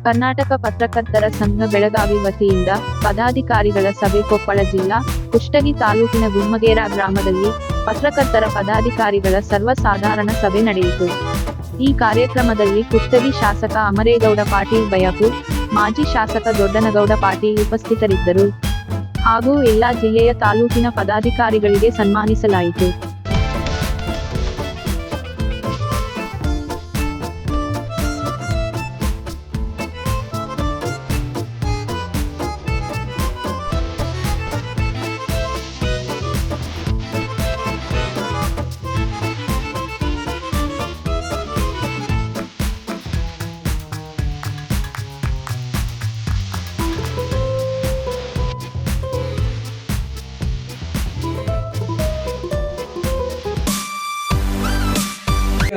ಕರ್ನಾಟಕ ಪತ್ರಕರ್ತರ ಸಂಘ ಬೆಳಗಾವಿ ವತಿಯಿಂದ ಪದಾಧಿಕಾರಿಗಳ ಸಭೆ ಕೊಪ್ಪಳ ಜಿಲ್ಲಾ ಕುಷ್ಟಗಿ ತಾಲೂಕಿನ ಗುಮ್ಮಗೇರ ಗ್ರಾಮದಲ್ಲಿ ಪತ್ರಕರ್ತರ ಪದಾಧಿಕಾರಿಗಳ ಸರ್ವಸಾಧಾರಣ ಸಭೆ ನಡೆಯಿತು. ಈ ಕಾರ್ಯಕ್ರಮದಲ್ಲಿ ಕುಷ್ಟಗಿ ಶಾಸಕ ಅಮರೇಗೌಡ ಪಾಟೀಲ್ ಬಯಾಪುರ್, ಮಾಜಿ ಶಾಸಕ ದೊಡ್ಡನಗೌಡ ಪಾಟೀಲ್ ಉಪಸ್ಥಿತರಿದ್ದರು ಹಾಗೂ ಎಲ್ಲಾ ಜಿಲ್ಲೆಯ ತಾಲೂಕಿನ ಪದಾಧಿಕಾರಿಗಳಿಗೆ ಸನ್ಮಾನಿಸಲಾಯಿತು.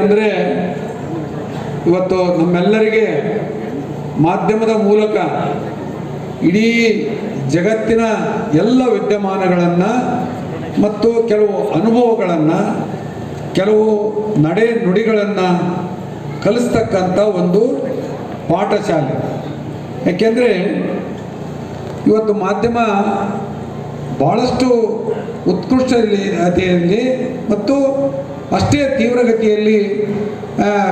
ಅಂದರೆ ಇವತ್ತು ನಮ್ಮೆಲ್ಲರಿಗೆ ಮಾಧ್ಯಮದ ಮೂಲಕ ಇಡೀ ಜಗತ್ತಿನ ಎಲ್ಲ ವಿದ್ಯಮಾನಗಳನ್ನು ಮತ್ತು ಕೆಲವು ಅನುಭವಗಳನ್ನು, ಕೆಲವು ನಡೆ ನುಡಿಗಳನ್ನು ಕಲಿಸ್ತಕ್ಕಂಥ ಒಂದು ಪಾಠಶಾಲೆ. ಯಾಕೆಂದರೆ ಇವತ್ತು ಮಾಧ್ಯಮ ಭಾಳಷ್ಟು ಉತ್ಕೃಷ್ಟತೆಯಲ್ಲಿ ಮತ್ತು ಅಷ್ಟೇ ತೀವ್ರಗತಿಯಲ್ಲಿ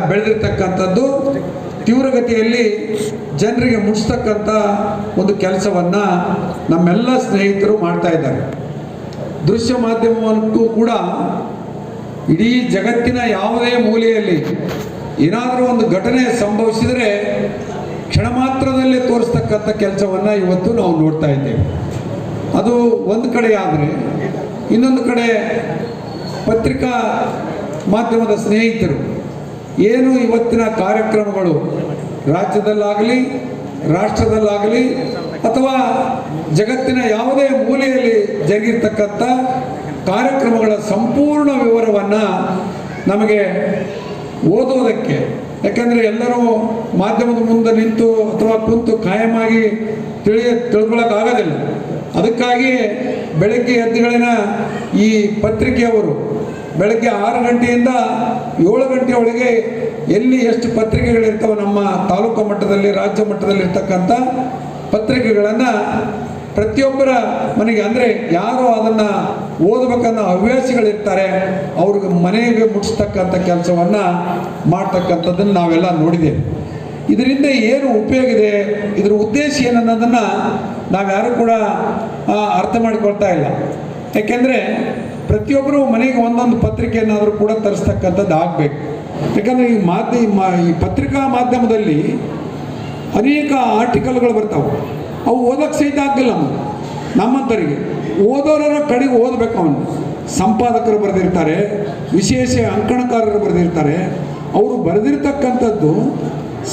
ಬೆಳೆದಿರ್ತಕ್ಕಂಥದ್ದು, ತೀವ್ರಗತಿಯಲ್ಲಿ ಜನರಿಗೆ ಮುಟ್ಟಿಸ್ತಕ್ಕಂಥ ಒಂದು ಕೆಲಸವನ್ನು ನಮ್ಮೆಲ್ಲ ಸ್ನೇಹಿತರು ಮಾಡ್ತಾ ಇದ್ದಾರೆ. ದೃಶ್ಯ ಮಾಧ್ಯಮಕ್ಕೂ ಕೂಡ ಇಡೀ ಜಗತ್ತಿನ ಯಾವುದೇ ಮೂಲೆಯಲ್ಲಿ ಏನಾದರೂ ಒಂದು ಘಟನೆ ಸಂಭವಿಸಿದರೆ ಕ್ಷಣ ಮಾತ್ರದಲ್ಲೇ ತೋರಿಸ್ತಕ್ಕಂಥ ಕೆಲಸವನ್ನು ಇವತ್ತು ನಾವು ನೋಡ್ತಾ ಇದ್ದೇವೆ. ಅದು ಒಂದು ಕಡೆ ಆದರೆ, ಇನ್ನೊಂದು ಕಡೆ ಪತ್ರಿಕಾ ಮಾಧ್ಯಮದ ಸ್ನೇಹಿತರು ಏನು ಇವತ್ತಿನ ಕಾರ್ಯಕ್ರಮಗಳು ರಾಜ್ಯದಲ್ಲಾಗಲಿ ರಾಷ್ಟ್ರದಲ್ಲಾಗಲಿ ಅಥವಾ ಜಗತ್ತಿನ ಯಾವುದೇ ಮೂಲೆಯಲ್ಲಿ ಜರುಗಿರ್ತಕ್ಕಂಥ ಕಾರ್ಯಕ್ರಮಗಳ ಸಂಪೂರ್ಣ ವಿವರವನ್ನು ನಮಗೆ ಓದೋದಕ್ಕೆ, ಯಾಕೆಂದರೆ ಎಲ್ಲರೂ ಮಾಧ್ಯಮದ ಮುಂದೆ ನಿಂತು ಅಥವಾ ಕುಂತು ಕಾಯಮಾಗಿ ತಿಳ್ಕೊಳ್ಳೋಕ್ಕಾಗೋದಿಲ್ಲ. ಅದಕ್ಕಾಗಿ ಬೆಳಗ್ಗೆ ಎದ್ದುಗಳಿನ ಈ ಪತ್ರಿಕೆಯವರು ಬೆಳಗ್ಗೆ 6 ಗಂಟೆಯಿಂದ 7 ಗಂಟೆಯೊಳಗೆ ಎಲ್ಲಿ ಎಷ್ಟು ಪತ್ರಿಕೆಗಳಿರ್ತವೆ ನಮ್ಮ ತಾಲೂಕು ಮಟ್ಟದಲ್ಲಿ ರಾಜ್ಯ ಮಟ್ಟದಲ್ಲಿ ಇರ್ತಕ್ಕಂಥ ಪತ್ರಿಕೆಗಳನ್ನು ಪ್ರತಿಯೊಬ್ಬರ ಮನೆಗೆ, ಅಂದರೆ ಯಾರು ಅದನ್ನು ಓದಬೇಕನ್ನೋ ಹವ್ಯಾಸಿಗಳಿರ್ತಾರೆ ಅವ್ರಿಗೆ ಮನೆಗೆ ಮುಟ್ಟಿಸ್ತಕ್ಕಂಥ ಕೆಲಸವನ್ನು ಮಾಡ್ತಕ್ಕಂಥದ್ದನ್ನು ನಾವೆಲ್ಲ ನೋಡಿದ್ದೇವೆ. ಇದರಿಂದ ಏನು ಉಪಯೋಗ ಇದೆ, ಇದರ ಉದ್ದೇಶ ಏನನ್ನೋದನ್ನು ನಾವ್ಯಾರೂ ಕೂಡ ಅರ್ಥ ಮಾಡಿಕೊಳ್ತಾ ಇಲ್ಲ. ಯಾಕೆಂದರೆ ಪ್ರತಿಯೊಬ್ಬರು ಮನೆಗೆ ಒಂದೊಂದು ಪತ್ರಿಕೆಯನ್ನಾದರೂ ಕೂಡ ತರಿಸ್ತಕ್ಕಂಥದ್ದು ಆಗಬೇಕು. ಯಾಕಂದರೆ ಈ ಪತ್ರಿಕಾ ಮಾಧ್ಯಮದಲ್ಲಿ ಅನೇಕ ಆರ್ಟಿಕಲ್ಗಳು ಬರ್ತಾವೆ, ಅವು ಓದೋಕ್ಕೆ ಸಹಿತ ಆಗಲಿಲ್ಲ ನಮ್ಮಂಥವರಿಗೆ. ಓದೋರ ಕಡೆಗೆ ಓದಬೇಕು. ಅವನು ಸಂಪಾದಕರು ಬರೆದಿರ್ತಾರೆ, ವಿಶೇಷ ಅಂಕಣಕಾರರು ಬರೆದಿರ್ತಾರೆ. ಅವರು ಬರೆದಿರ್ತಕ್ಕಂಥದ್ದು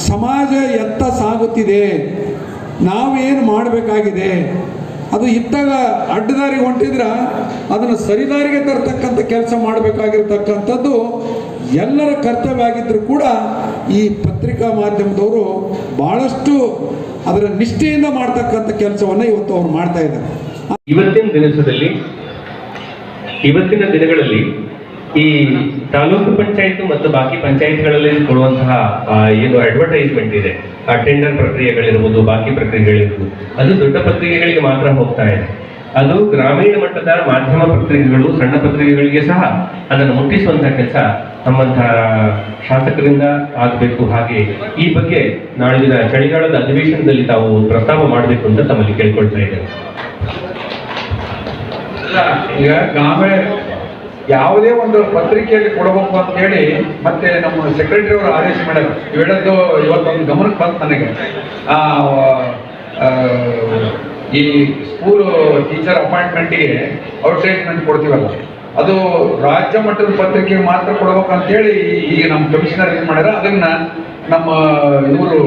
ಸಮಾಜ ಎತ್ತ ಸಾಗುತ್ತಿದೆ, ನಾವೇನು ಮಾಡಬೇಕಾಗಿದೆ, ಅದು ಇದ್ದಾಗ ಅಡ್ಡದಾರಿಗೆ ಹೊಂಟಿದ್ರೆ ಅದನ್ನು ಸರಿದಾರಿಗೆ ತರ್ತಕ್ಕಂಥ ಕೆಲಸ ಮಾಡಬೇಕಾಗಿರ್ತಕ್ಕಂಥದ್ದು ಎಲ್ಲರ ಕರ್ತವ್ಯ ಆಗಿದ್ದರೂ ಕೂಡ ಈ ಪತ್ರಿಕಾ ಮಾಧ್ಯಮದವರು ಭಾಳಷ್ಟು ಅದರ ನಿಷ್ಠೆಯಿಂದ ಮಾಡ್ತಕ್ಕಂಥ ಕೆಲಸವನ್ನು ಇವತ್ತು ಅವ್ರು ಮಾಡ್ತಾ ಇದ್ದಾರೆ. ಇವತ್ತಿನ ದಿನಗಳಲ್ಲಿ ಈ ತಾಲೂಕು ಪಂಚಾಯತ್ ಮತ್ತು ಬಾಕಿ ಪಂಚಾಯತ್ಗಳಲ್ಲಿ ಕೊಡುವಂತಹ ಏನು ಅಡ್ವರ್ಟೈಸ್ಮೆಂಟ್ ಇದೆ, ಆ ಟೆಂಡರ್ ಪ್ರಕ್ರಿಯೆಗಳಿರ್ಬೋದು, ಬಾಕಿ ಪ್ರಕ್ರಿಯೆಗಳಿರ್ಬೋದು, ಅದು ದೊಡ್ಡ ಪತ್ರಿಕೆಗಳಿಗೆ ಮಾತ್ರ ಹೋಗ್ತಾ ಇದೆ. ಅದು ಗ್ರಾಮೀಣ ಮಟ್ಟದ ಮಾಧ್ಯಮ ಪತ್ರಿಕೆಗಳು, ಸಣ್ಣ ಪತ್ರಿಕೆಗಳಿಗೆ ಸಹ ಅದನ್ನು ಮುಟ್ಟಿಸುವಂತಹ ಕೆಲಸ ನಮ್ಮಂತಹ ಶಾಸಕರಿಂದ ಆಗಬೇಕು. ಹಾಗೆ ಈ ಬಗ್ಗೆ ನಾಳಿನ ಚಳಿಗಾಲದ ಅಧಿವೇಶನದಲ್ಲಿ ತಾವು ಪ್ರಸ್ತಾವ ಮಾಡಬೇಕು ಅಂತ ತಮ್ಮಲ್ಲಿ ಕೇಳ್ಕೊಳ್ತಾ ಇದ್ದೇವೆ. ಈಗ ಯಾವುದೇ ಒಂದು ಪತ್ರಿಕೆಯಲ್ಲಿ ಕೊಡಬೇಕು ಅಂತ ಹೇಳಿ ಮತ್ತೆ ನಮ್ಮ ಸೆಕ್ರೆಟರಿ ಅವರು ಆದೇಶ ಮಾಡ್ಯಾರ. ಹೇಳೋದು ಇವತ್ತೊಂದು ಗಮನಕ್ಕೆ ಬಂತು ನನಗೆ. ಈ ಸ್ಕೂಲ್ ಟೀಚರ್ ಅಪಾಯಿಂಟ್ಮೆಂಟಿಗೆ ಅಡ್ವರ್ಟೈಸ್ಮೆಂಟ್ ಕೊಡ್ತೀವಲ್ಲ, ಅದು ರಾಜ್ಯ ಮಟ್ಟದ ಪತ್ರಿಕೆಗೆ ಮಾತ್ರ ಕೊಡ್ಬೇಕಂತೇಳಿ ಈಗ ನಮ್ಮ ಕಮಿಷನರ್ ಏನು ಮಾಡ್ಯಾರ. ಅದನ್ನ ನಮ್ಮ ಇವರು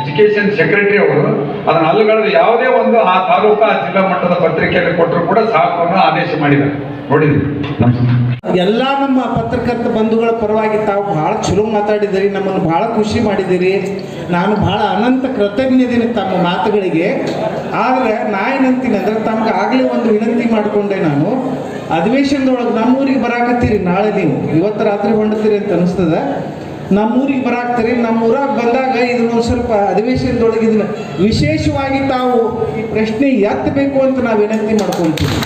ಎಜುಕೇಶನ್ ಸೆಕ್ರೆಟರಿ ಅವರು ಅದನ್ನ ಅಲ್ಲುಗಳದ್ದು ಯಾವುದೇ ಒಂದು ಆ ತಾಲೂಕು ಆ ಜಿಲ್ಲಾ ಮಟ್ಟದ ಪತ್ರಿಕೆಯಲ್ಲಿ ಕೊಟ್ಟರು ಕೂಡ ಸಾಕು ಅನ್ನೋ ಆದೇಶ ಮಾಡಿದ್ದಾರೆ. ನೋಡಿದ್ರಿ, ಎಲ್ಲ ನಮ್ಮ ಪತ್ರಕರ್ತ ಬಂಧುಗಳ ಪರವಾಗಿ ತಾವು ಭಾಳ ಚಲೋ ಮಾತಾಡಿದಿರಿ, ನಮ್ಮನ್ನು ಭಾಳ ಖುಷಿ ಮಾಡಿದ್ದೀರಿ. ನಾನು ಭಾಳ ಅನಂತ ಕೃತಜ್ಞದಿನಿ ತಮ್ಮ ಮಾತುಗಳಿಗೆ. ಆದರೆ ನಾ ಏನಂತೀನಿ ಅಂದ್ರೆ, ತಮ್ಗೆ ಆಗಲೇ ಒಂದು ವಿನಂತಿ ಮಾಡಿಕೊಂಡೆ ನಾನು. ಅಧಿವೇಶನದೊಳಗೆ ನಮ್ಮೂರಿಗೆ ಬರಾಕತ್ತೀರಿ, ನಾಳೆ ನೀವು ಇವತ್ತು ರಾತ್ರಿ ಹೊಂಡ್ತೀರಿ ಅಂತ ಅನಿಸ್ತದೆ. ನಮ್ಮೂರಿಗೆ ಬರಾಕ್ತೀರಿ. ನಮ್ಮೂರಾಗ ಬಂದಾಗ ಇದನ್ನೊಂದು ಸ್ವಲ್ಪ ಅಧಿವೇಶನದೊಳಗೆ ಇದನ್ನ ವಿಶೇಷವಾಗಿ ತಾವು ಈ ಪ್ರಶ್ನೆ ಎತ್ತಬೇಕು ಅಂತ ನಾವು ವಿನಂತಿ ಮಾಡ್ಕೊಳ್ತೀವಿ.